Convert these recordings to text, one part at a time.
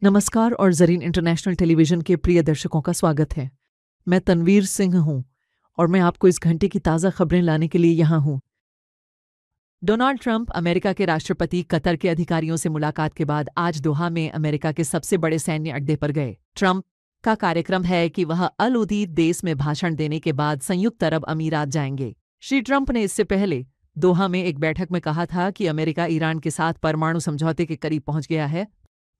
नमस्कार और Zareen international television के प्रिय दर्शकों का स्वागत है। मैं तनवीर सिंह हूँ और मैं आपको इस घंटे की ताज़ा खबरें लाने के लिए यहाँ हूँ। डोनाल्ड ट्रंप अमेरिका के राष्ट्रपति कतर के अधिकारियों से मुलाकात के बाद आज दोहा में अमेरिका के सबसे बड़े सैन्य अड्डे पर गए। ट्रंप का कार्यक्रम है कि वह अल उदीद देश में भाषण देने के बाद संयुक्त अरब अमीरात जाएंगे। श्री ट्रंप ने इससे पहले दोहा में एक बैठक में कहा था कि अमेरिका ईरान के साथ परमाणु समझौते के करीब पहुंच गया है।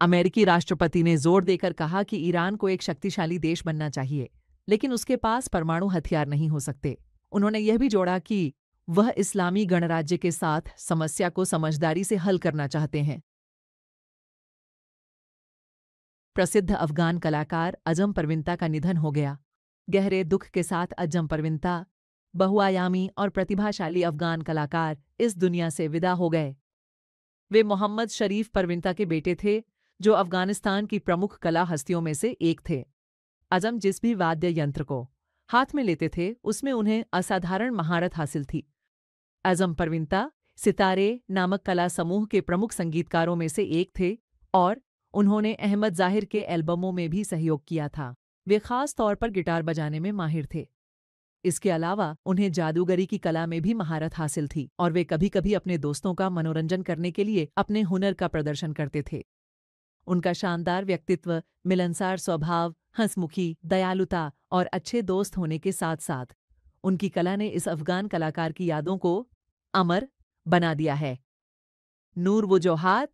अमेरिकी राष्ट्रपति ने जोर देकर कहा कि ईरान को एक शक्तिशाली देश बनना चाहिए, लेकिन उसके पास परमाणु हथियार नहीं हो सकते। उन्होंने यह भी जोड़ा कि वह इस्लामी गणराज्य के साथ समस्या को समझदारी से हल करना चाहते हैं। प्रसिद्ध अफगान कलाकार अजम परविंता का निधन हो गया। गहरे दुख के साथ अजम परविंता, बहुआयामी और प्रतिभाशाली अफगान कलाकार, इस दुनिया से विदा हो गए। वे मोहम्मद शरीफ परविंता के बेटे थे, जो अफगानिस्तान की प्रमुख कला हस्तियों में से एक थे। अजम जिस भी वाद्य यंत्र को हाथ में लेते थे, उसमें उन्हें असाधारण महारत हासिल थी। अजम परविंता सितारे नामक कला समूह के प्रमुख संगीतकारों में से एक थे और उन्होंने अहमद जाहिर के एल्बमों में भी सहयोग किया था। वे खास तौर पर गिटार बजाने में माहिर थे। इसके अलावा उन्हें जादूगरी की कला में भी महारत हासिल थी और वे कभी-कभी अपने दोस्तों का मनोरंजन करने के लिए अपने हुनर का प्रदर्शन करते थे। उनका शानदार व्यक्तित्व, मिलनसार स्वभाव, हंसमुखी, दयालुता और अच्छे दोस्त होने के साथ-साथ उनकी कला ने इस अफगान कलाकार की यादों को अमर बना दिया है। नूर वुजोहात,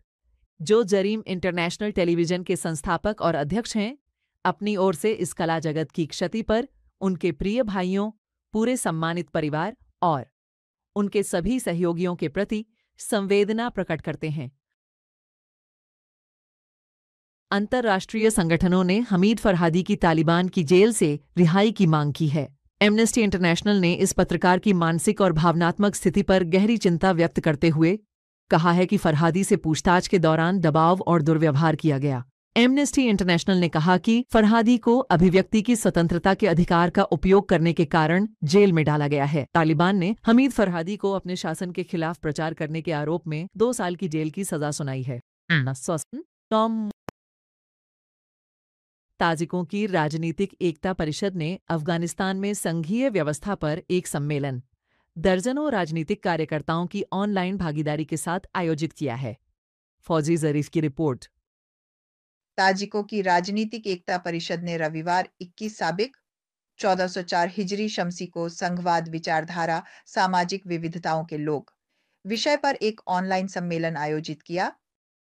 जो जरीम इंटरनेशनल टेलीविजन के संस्थापक और अध्यक्ष हैं, अपनी ओर से इस कला जगत की क्षति पर उनके प्रिय भाइयों, पूरे सम्मानित परिवार और उनके सभी सहयोगियों के प्रति संवेदना प्रकट करते हैं। अंतर्राष्ट्रीय संगठनों ने हमीद फरहादी की तालिबान की जेल से रिहाई की मांग की है। एमनेस्टी इंटरनेशनल ने इस पत्रकार की मानसिक और भावनात्मक स्थिति पर गहरी चिंता व्यक्त करते हुए कहा है कि फरहादी से पूछताछ के दौरान दबाव और दुर्व्यवहार किया गया। एमनेस्टी इंटरनेशनल ने कहा कि फरहादी को अभिव्यक्ति की स्वतंत्रता के अधिकार का उपयोग करने के कारण जेल में डाला गया है। तालिबान ने हमीद फरहादी को अपने शासन के खिलाफ प्रचार करने के आरोप में 2 साल की जेल की सजा सुनाई है। ताजिकों की राजनीतिक एकता परिषद ने अफगानिस्तान में संघीय व्यवस्था पर एक सम्मेलन दर्जनों राजनीतिक कार्यकर्ताओं की ऑनलाइन भागीदारी के साथ आयोजित किया है। फौजी जरीफ की रिपोर्ट। ताजिकों की राजनीतिक एकता परिषद ने रविवार 21 साबिक 1404 हिजरी शमसी को संघवाद विचारधारा सामाजिक विविधताओं के लोग विषय पर एक ऑनलाइन सम्मेलन आयोजित किया।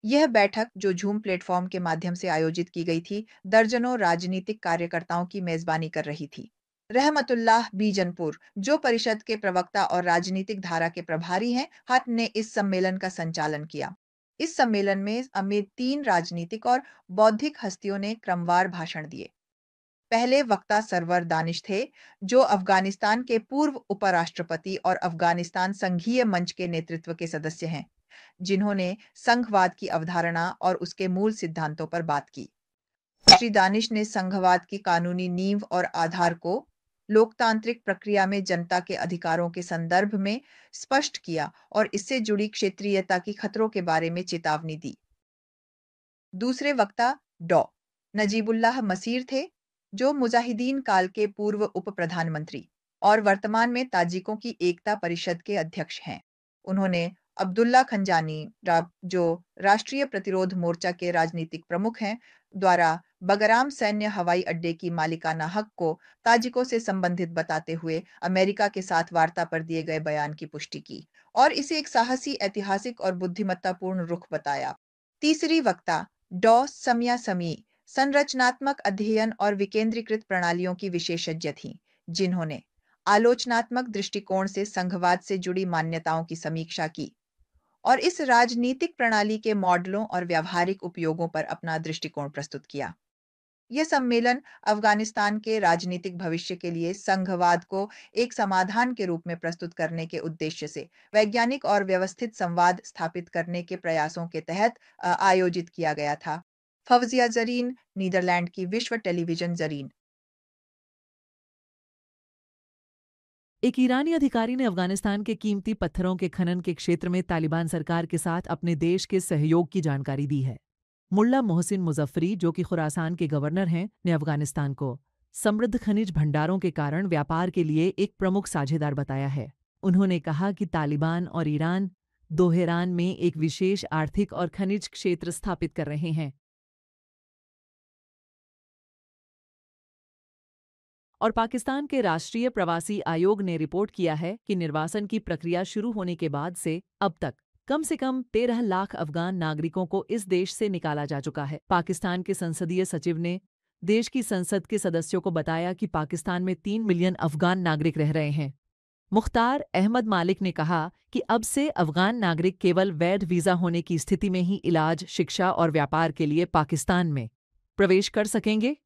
यह बैठक जो जूम प्लेटफॉर्म के माध्यम से आयोजित की गई थी, दर्जनों राजनीतिक कार्यकर्ताओं की मेजबानी कर रही थी। रहमतुल्लाह बीजनपुर, जो परिषद के प्रवक्ता और राजनीतिक धारा के प्रभारी हैं, हट ने इस सम्मेलन का संचालन किया। इस सम्मेलन में अमीर 3 राजनीतिक और बौद्धिक हस्तियों ने क्रमवार भाषण दिए। पहले वक्ता सरवर दानिश थे, जो अफगानिस्तान के पूर्व उपराष्ट्रपति और अफगानिस्तान संघीय मंच के नेतृत्व के सदस्य हैं, जिन्होंने संघवाद की अवधारणा और उसके मूल सिद्धांतों पर बात की। श्री दानिश ने संघवाद की कानूनी नींव और आधार को लोकतांत्रिक प्रक्रिया में जनता के अधिकारों के संदर्भ में स्पष्ट किया और इससे जुड़ी क्षेत्रीयता की खतरों के बारे में चेतावनी दी। दूसरे वक्ता डॉ नजीबुल्लाह मसीर थे, जो मुजाहिदीन काल के पूर्व उप प्रधानमंत्री और वर्तमान में ताजिकों की एकता परिषद के अध्यक्ष हैं। उन्होंने अब्दुल्ला खंजानी, जो राष्ट्रीय प्रतिरोध मोर्चा के राजनीतिक प्रमुख हैं, द्वारा बगराम सैन्य हवाई अड्डे की मालिकाना हक को ताजिकों से संबंधित बताते हुए अमेरिका के साथ वार्ता पर दिए गए बयान की पुष्टि की और इसे एक साहसी, ऐतिहासिक और बुद्धिमत्तापूर्ण रुख बताया। तीसरी वक्ता डॉ समिया समी संरचनात्मक अध्ययन और विकेंद्रीकृत प्रणालियों की विशेषज्ञ थीं, जिन्होंने आलोचनात्मक दृष्टिकोण से संघवाद से जुड़ी मान्यताओं की समीक्षा की और इस राजनीतिक प्रणाली के मॉडलों और व्यावहारिक उपयोगों पर अपना दृष्टिकोण प्रस्तुत किया। यह सम्मेलन अफगानिस्तान के राजनीतिक भविष्य के लिए संघवाद को एक समाधान के रूप में प्रस्तुत करने के उद्देश्य से वैज्ञानिक और व्यवस्थित संवाद स्थापित करने के प्रयासों के तहत आयोजित किया गया था। फौजिया जरीन, नीदरलैंड की विश्व टेलीविजन जरीन। एक ईरानी अधिकारी ने अफगानिस्तान के कीमती पत्थरों के खनन के क्षेत्र में तालिबान सरकार के साथ अपने देश के सहयोग की जानकारी दी है। मुल्ला मोहसिन मुजफ्फरी, जो कि खुरासान के गवर्नर हैं, ने अफगानिस्तान को समृद्ध खनिज भंडारों के कारण व्यापार के लिए एक प्रमुख साझेदार बताया है। उन्होंने कहा कि तालिबान और ईरान दोहरान में एक विशेष आर्थिक और खनिज क्षेत्र स्थापित कर रहे हैं और पाकिस्तान के राष्ट्रीय प्रवासी आयोग ने रिपोर्ट किया है कि निर्वासन की प्रक्रिया शुरू होने के बाद से अब तक कम से कम 13 लाख अफगान नागरिकों को इस देश से निकाला जा चुका है। पाकिस्तान के संसदीय सचिव ने देश की संसद के सदस्यों को बताया कि पाकिस्तान में 3 मिलियन अफगान नागरिक रह रहे हैं। मुख्तार अहमद मालिक ने कहा कि अब से अफगान नागरिक केवल वैध वीज़ा होने की स्थिति में ही इलाज, शिक्षा और व्यापार के लिए पाकिस्तान में प्रवेश कर सकेंगे।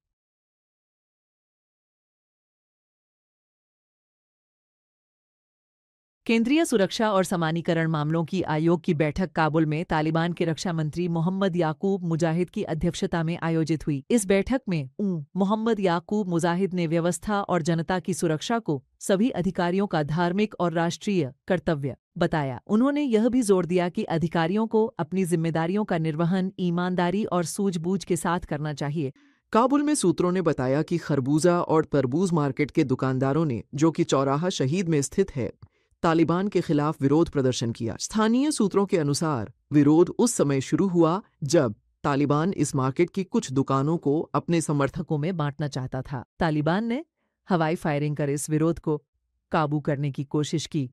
केंद्रीय सुरक्षा और समानीकरण मामलों की आयोग की बैठक काबुल में तालिबान के रक्षा मंत्री मोहम्मद याकूब मुजाहिद की अध्यक्षता में आयोजित हुई। इस बैठक में मोहम्मद याकूब मुजाहिद ने व्यवस्था और जनता की सुरक्षा को सभी अधिकारियों का धार्मिक और राष्ट्रीय कर्तव्य बताया। उन्होंने यह भी जोर दिया कि अधिकारियों को अपनी जिम्मेदारियों का निर्वहन ईमानदारी और सूझबूझ के साथ करना चाहिए। काबुल में सूत्रों ने बताया कि खरबूजा और तरबूज मार्केट के दुकानदारों ने, जो कि चौराहा शहीद में स्थित है, तालिबान के खिलाफ विरोध प्रदर्शन किया। स्थानीय सूत्रों के अनुसार विरोध उस समय शुरू हुआ जब तालिबान इस मार्केट की कुछ दुकानों को अपने समर्थकों में बांटना चाहता था। तालिबान ने हवाई फायरिंग कर इस विरोध को काबू करने की कोशिश की।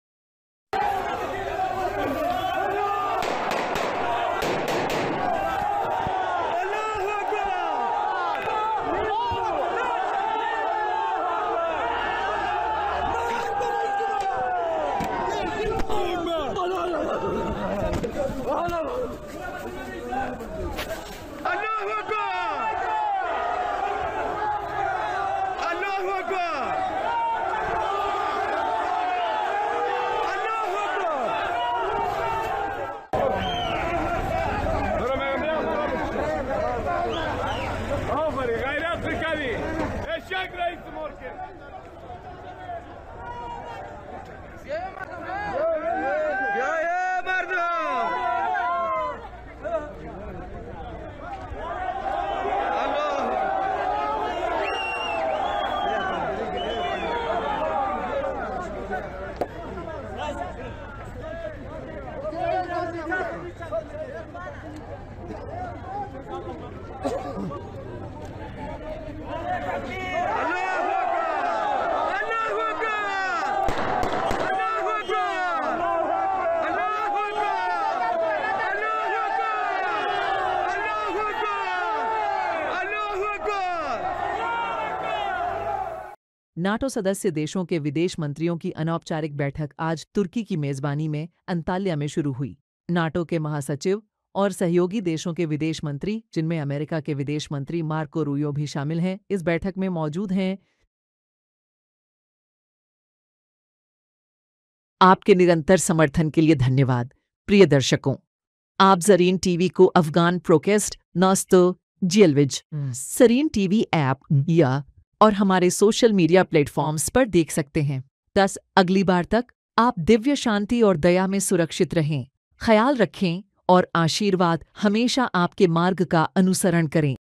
नाटो सदस्य देशों के विदेश मंत्रियों की अनौपचारिक बैठक आज तुर्की की मेजबानी में अंताल्या में शुरू हुई। नाटो के महासचिव और सहयोगी देशों के विदेश मंत्री, जिनमें अमेरिका के विदेश मंत्री मार्को रूबियो भी शामिल हैं, इस बैठक में मौजूद हैं। आपके निरंतर समर्थन के लिए धन्यवाद। प्रिय दर्शकों, आप ज़रीन टीवी को अफगान प्रोकेस्ट नस्तो जेलविज ज़रीन टीवी ऐप या और हमारे सोशल मीडिया प्लेटफॉर्म्स पर देख सकते हैं। अगली बार तक आप दिव्य शांति और दया में सुरक्षित रहें। ख्याल रखें और आशीर्वाद हमेशा आपके मार्ग का अनुसरण करें।